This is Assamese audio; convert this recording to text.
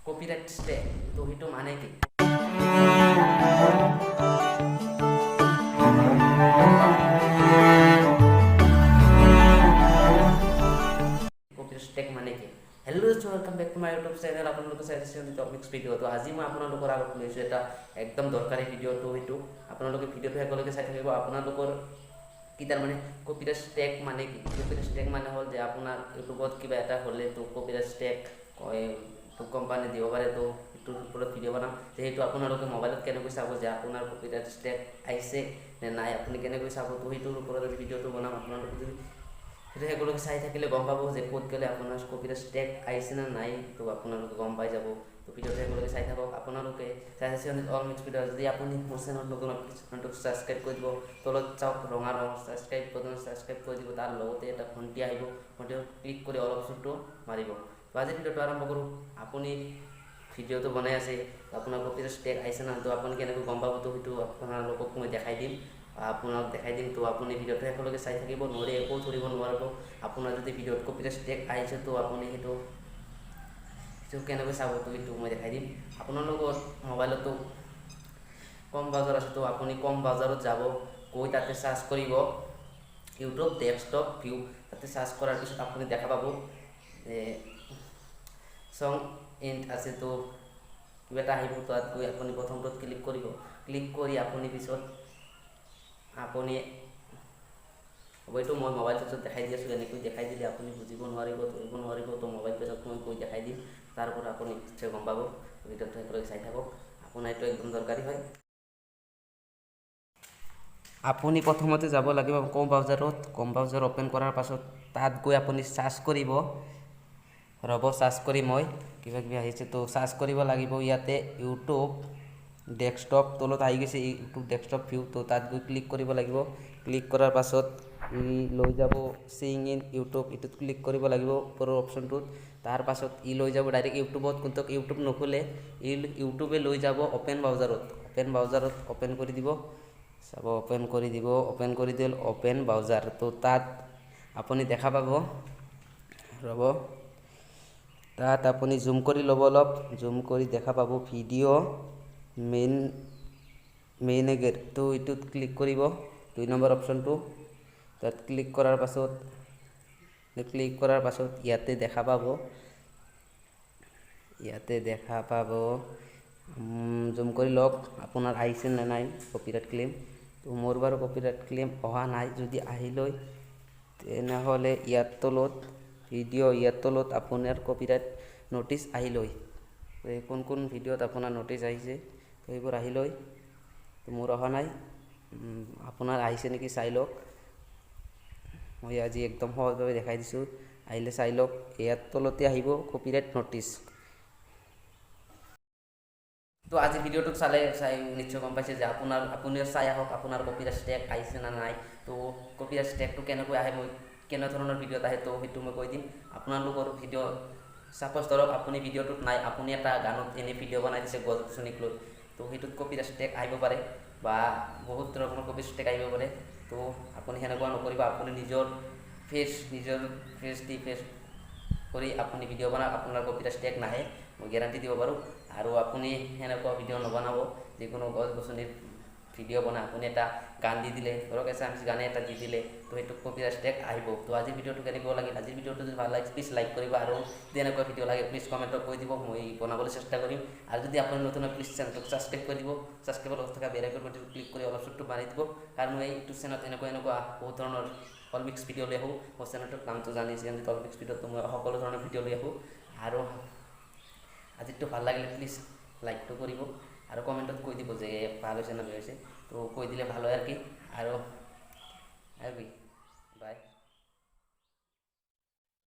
কপিৰাইট স্ট্ৰাইক তো সেইটো মানে কি কপিৰাইট স্ট্ৰাইক মানে কি hello' welcome back to my YouTube channel আপোনালোকে চাই আছে টপিক্স ভিডিঅ' তো আজি মই আপোনালোকৰ আগত লৈছোঁ এটা একদম দৰকাৰী ভিডিঅ' তো সেইটো আপোনালোকে ভিডিঅ'টো শেষলৈকে চাই থাকিব আপোনালোকৰ কি তাৰমানে কপিৰাইট স্ট্ৰাইক মানে কি কপিৰাইট স্ট্ৰাইক মানে হ'ল যে আপোনাৰ ইউটিউবত কিবা এটা হ'লে তো কপিৰাইট স্ট্ৰাইক তো কোম্পানী দিব পাৰে তো সেইটোৰ ওপৰত ভিডিঅ' বনাম যে সেইটো আপোনালোকে মোবাইলত কেনেকৈ চাব যে আপোনাৰ কপিৰাইট স্ট্ৰাইক আহিছে নে নাই আপুনি কেনেকৈ চাব তো সেইটোৰ ওপৰত ভিডিঅ'টো বনাম আপোনালোকে যদি সেইটো সকলোকে চাই থাকিলে গম পাব যে ক'ত গ'লে আপোনাৰ কপিৰাইট স্ট্ৰাইক আহিছে নে নাই তো আপোনালোকে গম পাই যাব তো ভিডিঅ'টো সকলোকে চাই থাকক আপোনালোকে চাই আছে অল মিক্স ভিডিঅ' যদি আপুনি মোৰ চেনেলত নতুন চেনেলটোক ছাবস্ক্ৰাইব কৰি দিব তলত চাওক ৰঙা ৰং ছাবস্ক্ৰাইব কৰি দিব তাৰ লগতে এটা ঘণ্টি আহিব ঘণ্টিটো ক্লিক কৰি অল অপশ্যনটো মাৰিব তো আজি ভিডিঅ'টো আৰম্ভ কৰোঁ আপুনি ভিডিঅ'টো বনাই আছে আপোনাৰ কপিৰাইট স্ট্ৰাইক আহিছে না তো আপুনি কেনেকৈ গম পাব তো সেইটো আপোনালোকক মই দেখাই দিম তো আপুনি ভিডিঅ'টো শেষলৈকে চাই থাকিব নহ'লে একো ধৰিব নোৱাৰিব আপোনাৰ যদি ভিডিঅ'ত কপিৰাইট স্ট্ৰাইক আহিছে তো আপুনি সেইটো কেনেকৈ চাব তো সেইটো মই দেখাই দিম আপোনালোকৰ মোবাইলতো কম বাজাৰ আছে তো আপুনি কম বাজাৰত যাব গৈ তাতে চাৰ্চ কৰিব ইউটিউব ডেস্কটপ ভিউ তাতে চাৰ্চ কৰাৰ পিছত আপুনি দেখা পাব সং এণ্ড আছে তো কিবা এটা আহিব তাত গৈ আপুনি প্ৰথমটোত ক্লিক কৰিব ক্লিক কৰি আপুনি পিছত আপুনি হয়তো মই মোবাইল পেজত দেখাই দি আছোঁ এনেকৈ দেখাই দিলে আপুনি বুজিব নোৱাৰিব ধৰিব নোৱাৰিব তো মোবাইল পেজত মই কৈ দেখাই দিম তাৰ পৰা আপুনি নিশ্চয় গম পাব ভিডিঅ'টো একেলগে চাই থাকক আপোনাৰ এইটো একদম দৰকাৰী হয় আপুনি প্ৰথমতে যাব লাগিব কম ব্ৰাউজাৰ অ'পেন কৰাৰ পাছত তাত গৈ আপুনি চাৰ্চ কৰিব ৰ'ব চাৰ্চ কৰি মই কিবা কিবি আহিছে তো চাৰ্চ কৰিব লাগিব ইয়াতে ইউটিউব ডেস্কটপ তলত আহি গৈছে ইউটিউব ডেস্কটপ ভিউ তো তাত গৈ ক্লিক কৰিব লাগিব ক্লিক কৰাৰ পাছত ই লৈ যাব চিং ইন ইউটিউব এইটোত ক্লিক কৰিব লাগিব ওপৰৰ অপশ্যনটোত তাৰ পাছত ই লৈ যাব ডাইৰেক্ট ইউটিউবত কিন্তু ইউটিউব নোখোলে ইউটিউবে লৈ যাব অ'পেন ব্ৰাউজাৰত অ'পেন কৰি দিব চাব অ'পেন কৰি দিল অ'পেন ব্ৰাউজাৰ তো তাত আপুনি দেখা পাব ৰ'ব তাত আপুনি জুম কৰি ল'ব অলপ জুম কৰি দেখা পাব ভিডিঅ' মেইনেগেৰ তো এইটোত ক্লিক কৰিব 2 নম্বৰ অপশ্যনটো তাত ক্লিক কৰাৰ পাছত ইয়াতে দেখা পাব জুম কৰি লওক আপোনাৰ আহিছে নে নাই কপিৰাইট ক্লেইম তো মোৰ বাৰু কপিৰাইট ক্লেইম অহা নাই যদি আহিলৈ তেনেহ'লে ইয়াৰ তলত আপোনাৰ কপিৰাইট ন'টিছ আহিলৈ কোন ভিডিঅ'ত আপোনাৰ ন'টিছ আহিছে তো এইবোৰ আহিলৈ তো মোৰ অহা নাই আপোনাৰ আহিছে নেকি চাই লওক মই আজি একদম সহজভাৱে দেখাই দিছোঁ আহিলে চাই লওক ইয়াৰ তলতে আহিব কপিৰাইট ন'টিছ তো আজি ভিডিঅ'টো চাই নিশ্চয় গম পাইছে যে আপুনিও চাই আহক আপোনাৰ কপিৰাইট স্ট্ৰাইক আহিছে না নাই তো কপিৰাইট স্ট্ৰাইকটো কেনেকৈ আহে মই কেনেধৰণৰ ভিডিঅ'ত আহে তো সেইটো মই কৈ দিম আপোনালোকৰ ভিডিঅ' ছাপ'জ ধৰক আপুনি ভিডিঅ'টোত নাই আপুনি এটা গানত এনে ভিডিঅ' বনাই দিছে গছ গছনিক লৈ তো সেইটোত কপিৰাইট স্ট্ৰাইক আহিব পাৰে বা বহুত ধৰণৰ কপিৰাইট স্ট্ৰাইক আহিব পাৰে তো আপুনি সেনেকুৱা নকৰিব আপুনি নিজৰ ফেচ কৰি আপুনি ভিডিঅ' বনাওক আপোনাৰ কপিৰাইট স্ট্ৰাইক নাহে মই গেৰাণ্টি দিব পাৰোঁ আৰু আপুনি সেনেকুৱা ভিডিঅ' নবনাব যিকোনো গছ গছনিৰ ভিডিঅ' বনাই আপুনি এটা গান দি দিলে ধৰক এছামিছ গানে এটা দি দিলে তো সেইটো কপিৰাইট স্ট্ৰাইক আহিব তো আজিৰ ভিডিঅ'টো কেনেকুৱা লাগিল আজিৰ ভিডিঅ'টো যদি ভাল লাগে প্লিজ লাইক কৰিব আৰু যদি এনেকুৱা ভিডিঅ' লাগে প্লিজ কমেণ্টত কৈ দিব মই বনাবলৈ চেষ্টা কৰিম আৰু যদি আপুনি নতুন প্লিজ চেনেলটোক ছাবস্ক্ৰাইব কৰি দিব ছাবস্ক্ৰাইবৰ লগত থকা বেল আইকনটো ক্লিক কৰি অলপ চুটটো মাৰি দিব কাৰণ মই এইটো চেনেলত এনেকুৱা বহুত ধৰণৰ অল মিক্স ভিডিঅ' লৈ আহোঁ মোৰ চেনেলটোৰ নামটো জানিছে অল মিক্স ভিডিঅ'টো মই সকলো ধৰণৰ ভিডিঅ' লৈ আহোঁ আৰু আজিতো ভাল লাগিলে প্লিজ লাইকটো কৰিব আৰু কমেণ্টত কৈ দিব যে ভাল হৈছে না বেয়া হৈছে তো কৈ দিলে ভাল হয় আৰু কি বাই